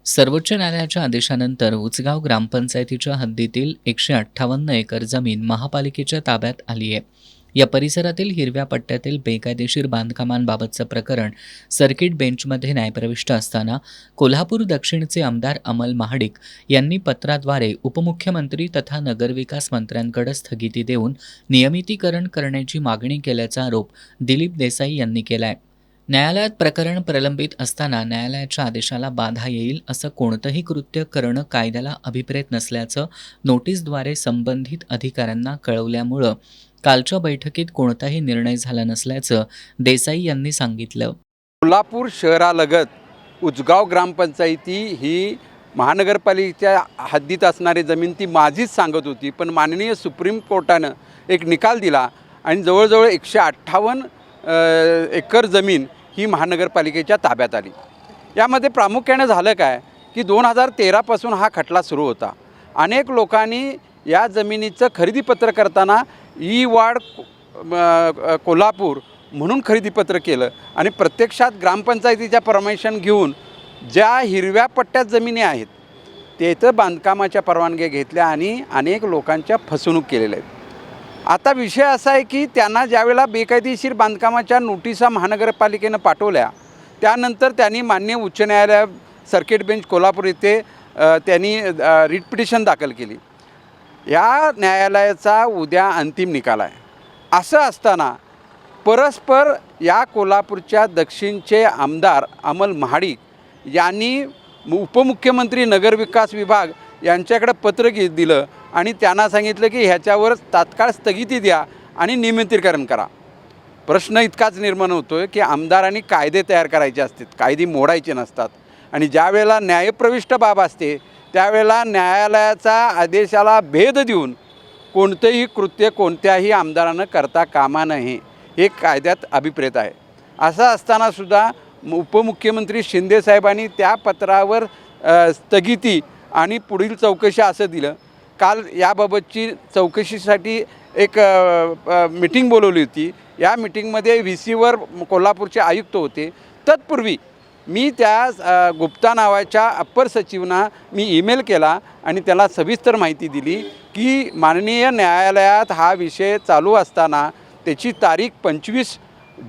सर्वोच्च न्यायालयाच्या आदेशानंतर उचगाव ग्रामपंचायतीच्या हद्दीतील 158 एकर जमीन महापालिकेच्या ताब्यात आली आहे. या परिसरातील हिरव्या पट्ट्यातील बेकायदेशीर बांधकामांबाबतचं प्रकरण सर्किट बेंचमध्ये न्यायप्रविष्ट असताना कोल्हापूर दक्षिणचे आमदार अमल महाडिक यांनी पत्राद्वारे उपमुख्यमंत्री तथा नगरविकास मंत्र्यांकडे स्थगिती देऊन नियमितीकरण करण्याची मागणी केल्याचा आरोप दिलीप देसाई यांनी केला आहे. न्यायालयात प्रकरण प्रलंबित असताना न्यायालयाच्या आदेशाला बाधा येईल असं कोणतंही कृत्य करणं कायद्याला अभिप्रेत नसल्याचं नोटीसद्वारे संबंधित अधिकाऱ्यांना कळवल्यामुळं कालच्या बैठकीत कोणताही निर्णय झाला नसल्याचं देसाई यांनी सांगितलं. कोल्हापूर शहरालगत उचगाव ग्रामपंचायती ही महानगरपालिकेच्या हद्दीत असणारी जमीन ती माझीच सांगत होती, पण माननीय सुप्रीम कोर्टानं एक निकाल दिला आणि जवळजवळ 158 एकर जमीन ही महानगरपालिकेच्या ताब्यात आली. यामध्ये प्रामुख्याने झालं काय की 2013पासून हा खटला सुरू होता. अनेक लोकांनी या जमिनीचं खरेदीपत्र करताना वार्ड कोल्हापूर म्हणून खरेदीपत्र केलं आणि प्रत्यक्षात ग्रामपंचायतीच्या परमिशन घेऊन ज्या हिरव्या पट्ट्यात जमिनी आहेत तेथं बांधकामाच्या परवानग्या घेतल्या आणि अनेक लोकांच्या फसवणूक केलेल्या आहेत. आता विषय असा आहे की त्यांना ज्यावेळेला बेकायदेशीर बांधकामाच्या नोटिसा महानगरपालिकेनं पाठवल्या त्यानंतर त्यांनी माननीय उच्च न्यायालय सर्किट बेंच कोल्हापूर येथे त्यांनी रिट पिटिशन दाखल केली. या न्यायालयाचा उद्या अंतिम निकाल आहे. असं असताना परस्पर या कोल्हापूरच्या दक्षिणचे आमदार अमल महाडिक यांनी उपमुख्यमंत्री नगरविकास विभाग यांच्याकडे पत्र दिलं आणि त्यांना सांगितलं की ह्याच्यावर तात्काळ स्थगिती द्या आणि नियमितीकरण करा. प्रश्न इतकाच निर्माण होतो आहे की आमदारांनी कायदे तयार करायचे असतात, कायदे मोडायचे नसतात आणि ज्या वेळेला न्यायप्रविष्ट बाब असते त्यावेळेला न्यायालयाचा आदेशाला भेद देऊन कोणतेही कृत्य कोणत्याही आमदारानं करता कामा नये हे कायद्यात अभिप्रेत आहे. असं असतानासुद्धा उपमुख्यमंत्री शिंदेसाहेबांनी त्या पत्रावर स्थगिती आणि पुढील चौकशी असं दिलं. काल याबाबतची चौकशीसाठी एक मीटिंग बोलवली होती. या मीटिंगमध्ये VCवर कोल्हापूरचे आयुक्त होते. तत्पूर्वी मी त्या गुप्ता नावाच्या अप्पर सचिवांना मी ईमेल केला आणि त्याला सविस्तर माहिती दिली की माननीय न्यायालयात हा विषय चालू असताना त्याची तारीख 25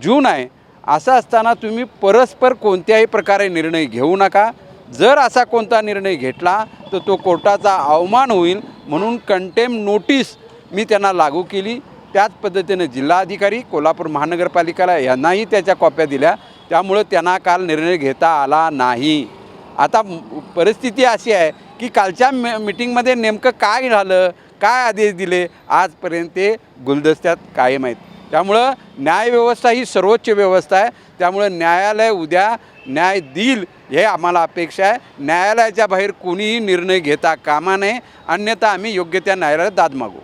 जून आहे. असं असताना तुम्ही परस्पर कोणत्याही प्रकारे निर्णय घेऊ नका. जर असा कोणता निर्णय घेतला तर तो कोर्टाचा अवमान होईल म्हणून कंटेम्प्ट नोटीस मी त्यांना लागू केली. त्याच पद्धतीनं जिल्हाधिकारी कोल्हापूर महानगरपालिकेला यांनाही त्याच्या कॉप्या दिल्या. त्यामुळे त्यांना काल निर्णय घेता आला नाही. आता परिस्थिती अशी आहे की कालच्या मीटिंगमध्ये नेमकं काय झालं, काय आदेश दिले आजपर्यंत ते गुलदस्त्यात कायम आहेत. त्यामुळं न्यायव्यवस्था ही सर्वोच्च व्यवस्था आहे. त्यामुळं न्यायालय उद्या न्याय देईल हे आम्हाला अपेक्षा आहे. न्यायालयाच्या बाहेर कोणीही निर्णय घेता कामा नये, अन्यथा आम्ही योग्य त्या न्यायालयात दाद मागू.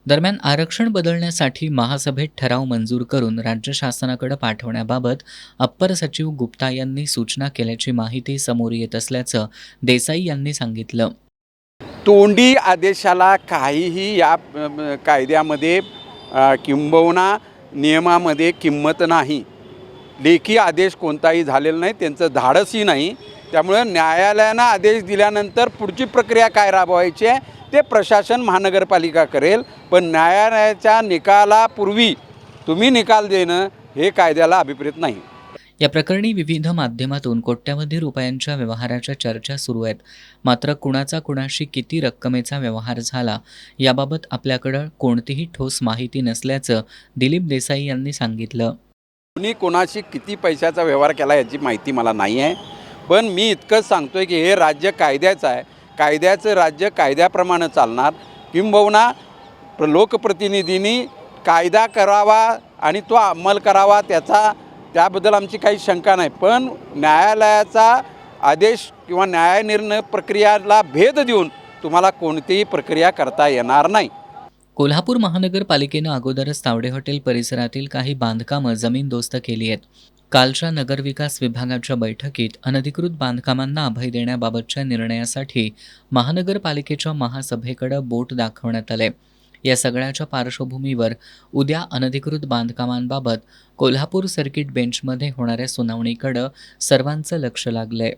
दरम्यान आरक्षण बदलण्यासाठी महासभेत ठराव मंजूर करून राज्य शासनाकडे पाठवण्याबाबत अप्पर सचिव गुप्ता यांनी सूचना केल्याची माहिती समोर येत असल्याचं देसाई यांनी सांगितलं. तोंडी आदेशाला काहीही या कायद्यामध्ये किंबहुना नियमामध्ये किंमत नाही. लेखी आदेश कोणताही झालेला नाही, त्यांचं धाडसही नाही. त्यामुळं न्यायालयानं आदेश दिल्यानंतर पुढची प्रक्रिया काय राबवायची आहे ते प्रशासन महानगरपालिका करेल. पण न्यायालयाच्या निकालापूर्वी तुम्ही निकाल देणं हे कायद्याला अभिप्रेत नाही. या प्रकरणी विविध माध्यमातून कोट्यवधी रुपयांच्या व्यवहाराच्या चर्चा सुरू आहेत. मात्र कुणाचा कुणाशी किती रक्कमेचा व्यवहार झाला याबाबत आपल्याकडं कोणतीही ठोस माहिती नसल्याचं दिलीप देसाई यांनी सांगितलं. कुणी कोणाशी किती पैशाचा व्यवहार केला याची माहिती मला नाही आहे. पण मी इतकंच सांगतोय की हे राज्य कायद्याचं आहे. कायद्याचं राज्य कायद्याप्रमाणे चालणार. किंबहुना लोकप्रतिनिधींनी कायदा करावा आणि तो अंमल करावा त्याबद्दल आमची काही शंका नाही. पण न्यायालयाचा आदेश किंवा न्यायनिर्णय प्रक्रियाला भेद देऊन तुम्हाला कोणतीही प्रक्रिया करता येणार नाही. कोल्हापूर महानगरपालिकेनं अगोदरच तावडे हॉटेल परिसरातील काही बांधकामं जमीनदोस्त केली आहेत. कालच्या नगरविकास विभागाच्या बैठकीत अनधिकृत बांधकामांना अभय देण्याबाबतच्या निर्णयासाठी महानगरपालिकेच्या महासभेकडे बोट दाखवण्यात आले. या सगळ्याच्या पार्श्वभूमीवर उद्या अनधिकृत बांधकामांबाबत कोल्हापूर सर्किट बेंचमध्ये होणाऱ्या सुनावणीकडे सर्वांचं लक्ष लागलंय.